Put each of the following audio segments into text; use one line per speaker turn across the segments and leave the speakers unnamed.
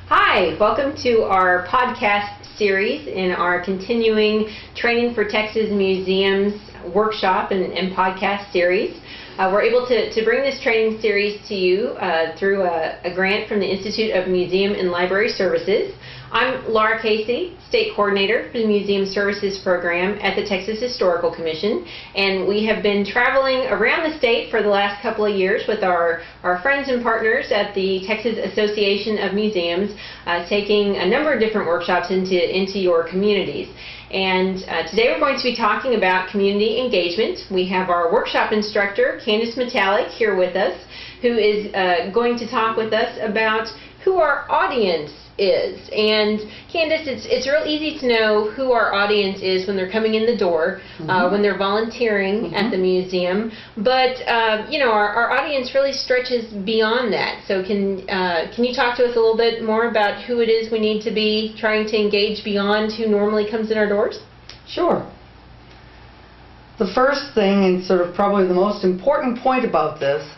Hi, welcome to our podcast series in our continuing Training for Texas Museums workshop and podcast series. We're able to bring this training series to you through a grant from the Institute of Museum and Library Services. I'm Laura Casey, State Coordinator for the Museum Services Program at the Texas Historical Commission, and we have been traveling around the state for the last couple of years with our friends and partners at the Texas Association of Museums, taking a number of different workshops into your communities. And today we're going to be talking about community engagement. We have our workshop instructor, Candace Matelic, here with us, who is going to talk with us about who our audience is. And Candace, it's real easy to know who our audience is when they're coming in the door, when they're volunteering at the museum. But our audience really stretches beyond that. So can you talk to us a little bit more about who it is we need to be trying to engage beyond who normally comes in our doors?
Sure. The first thing, and sort of probably the most important point about this,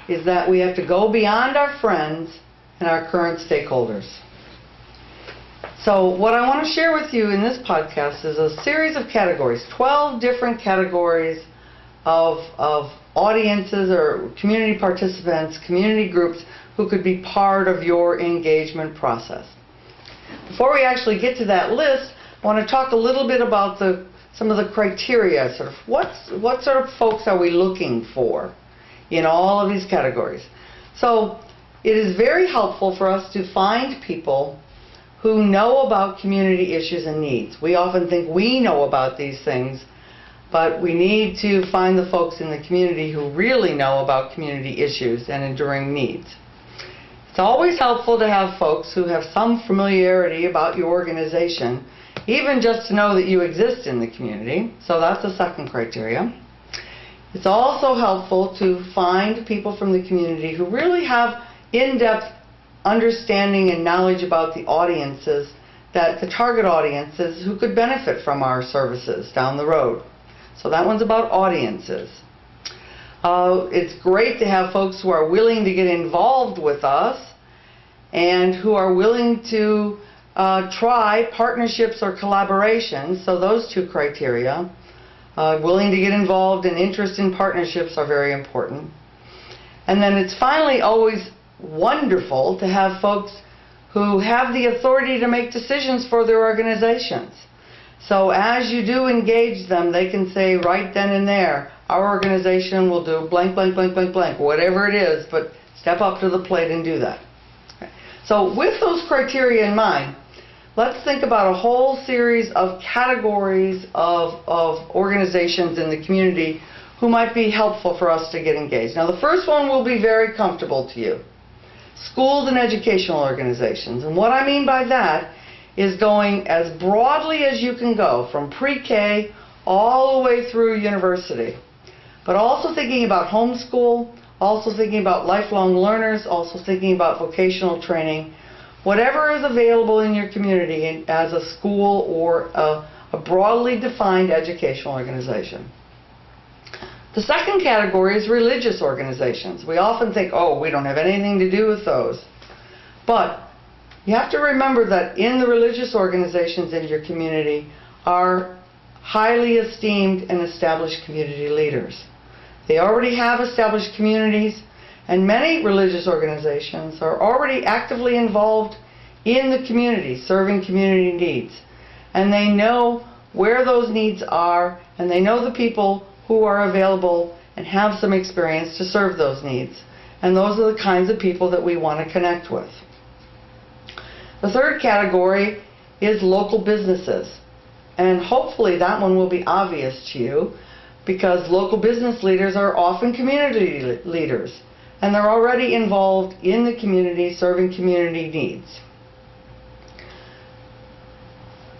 is that we have to go beyond our friends and our current stakeholders. So what I want to share with you in this podcast is a series of categories, 12 different categories of audiences or community participants, community groups who could be part of your engagement process. Before we actually get to that list, I want to talk a little bit about some of the criteria, sort of what sort of folks are we looking for in all of these categories. So it is very helpful for us to find people who know about community issues and needs. We often think we know about these things, but we need to find the folks in the community who really know about community issues and enduring needs. It's always helpful to have folks who have some familiarity about your organization, even just to know that you exist in the community. So that's the second criteria. It's also helpful to find people from the community who really have in-depth understanding and knowledge about the audiences, that the target audiences who could benefit from our services down the road. So that one's about audiences. It's great to have folks who are willing to get involved with us and who are willing to try partnerships or collaborations. So those two criteria, willing to get involved and interest in partnerships, are very important. And then it's finally always wonderful to have folks who have the authority to make decisions for their organizations. So as you do engage them, they can say right then and there, our organization will do blank, blank, blank, blank, blank, whatever it is, but step up to the plate and do that. Okay. So with those criteria in mind, let's think about a whole series of categories of organizations in the community who might be helpful for us to get engaged. Now the first one will be very comfortable to you. Schools and educational organizations. And what I mean by that is going as broadly as you can go, from pre-K all the way through university. But also thinking about homeschool, also thinking about lifelong learners, also thinking about vocational training, whatever is available in your community as a school or a broadly defined educational organization. The second category is religious organizations. We often think, oh, we don't have anything to do with those. But you have to remember that in the religious organizations in your community are highly esteemed and established community leaders. They already have established communities, and many religious organizations are already actively involved in the community, serving community needs. And they know where those needs are, and they know the people who are available and have some experience to serve those needs. And those are the kinds of people that we want to connect with. The third category is local businesses. And hopefully that one will be obvious to you, because local business leaders are often community leaders, and they're already involved in the community, serving community needs.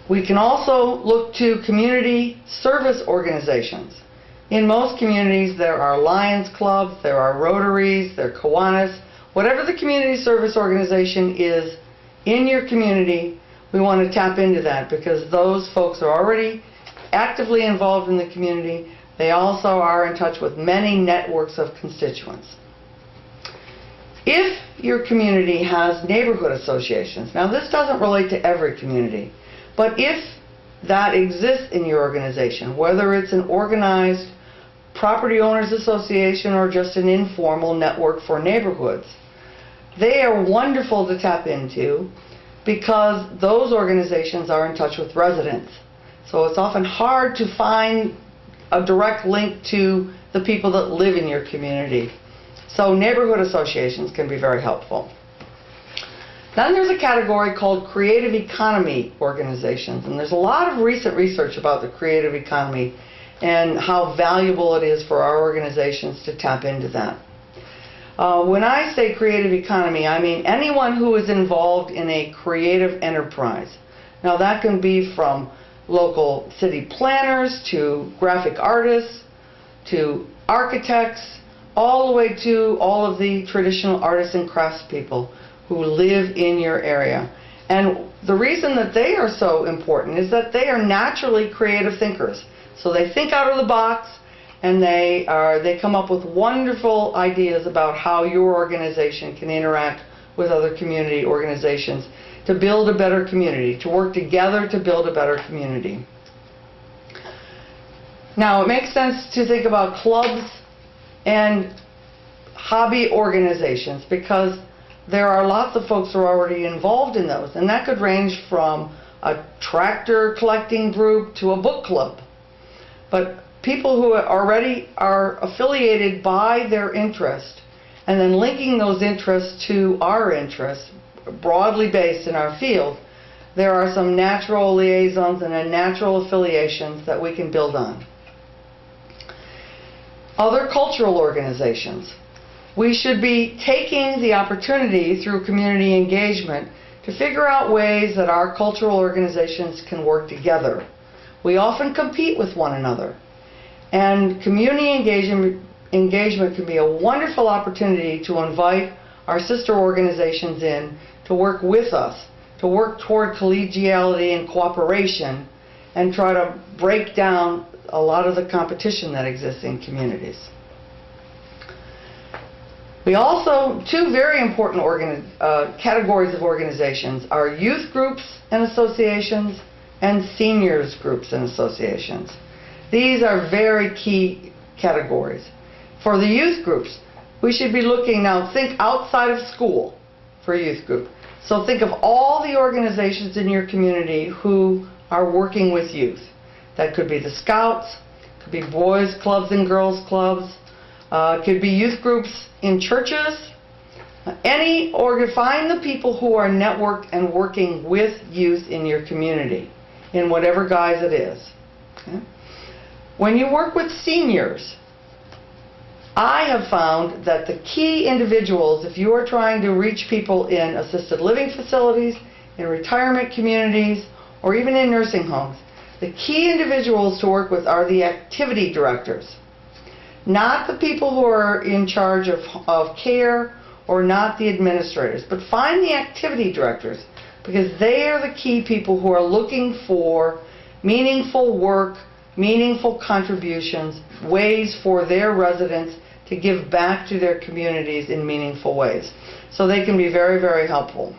We can also look to community service organizations. In most communities there are Lions Clubs, there are Rotaries, there are Kiwanis. Whatever the community service organization is in your community, we want to tap into that, because those folks are already actively involved in the community. They also are in touch with many networks of constituents. If your community has neighborhood associations, now this doesn't relate to every community, but if that exists in your organization, whether it's an organized property owners association or just an informal network for neighborhoods, they are wonderful to tap into because those organizations are in touch with residents. So it's often hard to find a direct link to the people that live in your community. So neighborhood associations can be very helpful. Then there's a category called creative economy organizations, and there's a lot of recent research about the creative economy and how valuable it is for our organizations to tap into that. When I say creative economy, I mean anyone who is involved in a creative enterprise. Now that can be from local city planners to graphic artists to architects, all the way to all of the traditional artists and craftspeople who live in your area. And the reason that they are so important is that they are naturally creative thinkers. So they think out of the box, and they come up with wonderful ideas about how your organization can interact with other community organizations to build a better community, to work together to build a better community. Now, it makes sense to think about clubs and hobby organizations because there are lots of folks who are already involved in those, and that could range from a tractor collecting group to a book club. But people who already are affiliated by their interest and then linking those interests to our interests, broadly based in our field, there are some natural liaisons and natural affiliations that we can build on. Other cultural organizations. We should be taking the opportunity through community engagement to figure out ways that our cultural organizations can work together. We often compete with one another. And community engagement can be a wonderful opportunity to invite our sister organizations in to work with us, to work toward collegiality and cooperation, and try to break down a lot of the competition that exists in communities. We also, two very important categories of organizations are youth groups and associations and seniors groups and associations. These are very key categories. For the youth groups, we should be looking now, think outside of school for a youth group. So think of all the organizations in your community who are working with youth. That could be the Scouts, could be boys clubs and girls clubs, could be youth groups in churches. Find the people who are networked and working with youth in your community, in whatever guise it is. Okay? When you work with seniors, I have found that the key individuals, if you are trying to reach people in assisted living facilities, in retirement communities, or even in nursing homes, the key individuals to work with are the activity directors. Not the people who are in charge of care or not the administrators, but find the activity directors because they are the key people who are looking for meaningful work, meaningful contributions, ways for their residents to give back to their communities in meaningful ways. So they can be very, very helpful.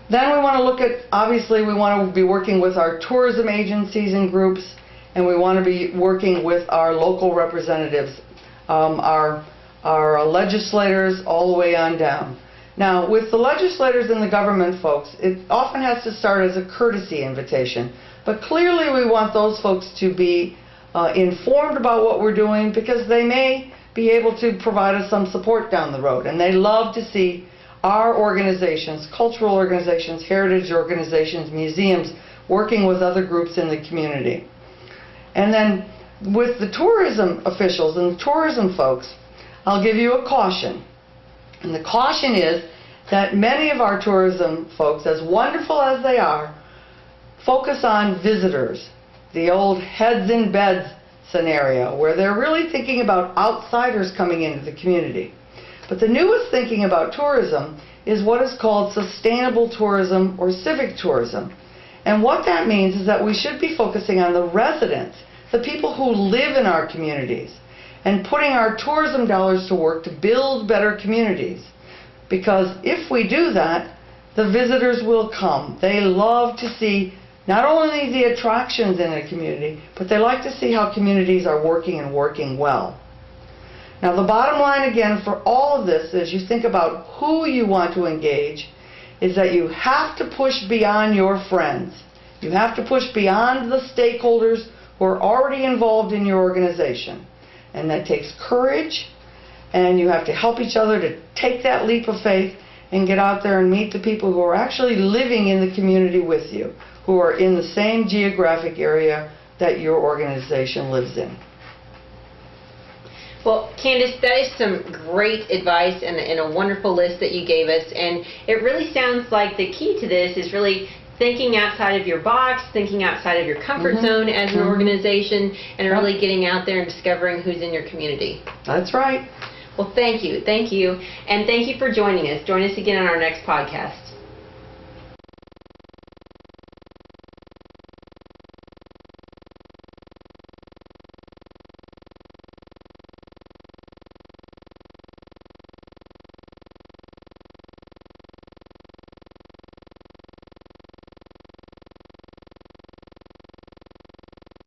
Then we want to look at, obviously we want to be working with our tourism agencies and groups, and we want to be working with our local representatives, our legislators all the way on down. Now, with the legislators and the government folks, it often has to start as a courtesy invitation. But clearly we want those folks to be informed about what we're doing because they may be able to provide us some support down the road. And they love to see our organizations, cultural organizations, heritage organizations, museums, working with other groups in the community. And then with the tourism officials and the tourism folks, I'll give you a caution. And the caution is that many of our tourism folks, as wonderful as they are, focus on visitors, the old heads in beds scenario, where they're really thinking about outsiders coming into the community. But the newest thinking about tourism is what is called sustainable tourism or civic tourism. And what that means is that we should be focusing on the residents, the people who live in our communities. and putting our tourism dollars to work to build better communities. Because if we do that, the visitors will come. They love to see not only the attractions in a community, but they like to see how communities are working and working well. Now, the bottom line again for all of this, as you think about who you want to engage, is that you have to push beyond your friends. You have to push beyond the stakeholders who are already involved in your organization. And that takes courage, and you have to help each other to take that leap of faith and get out there and meet the people who are actually living in the community with you, who are in the same geographic area that your organization lives in.
Well, Candace, that is some great advice and a wonderful list that you gave us. And it really sounds like the key to this is really thinking outside of your box, thinking outside of your comfort zone as an organization, and really getting out there and discovering who's in your community.
That's right.
Well, thank you. And thank you for joining us. Join us again on our next podcast.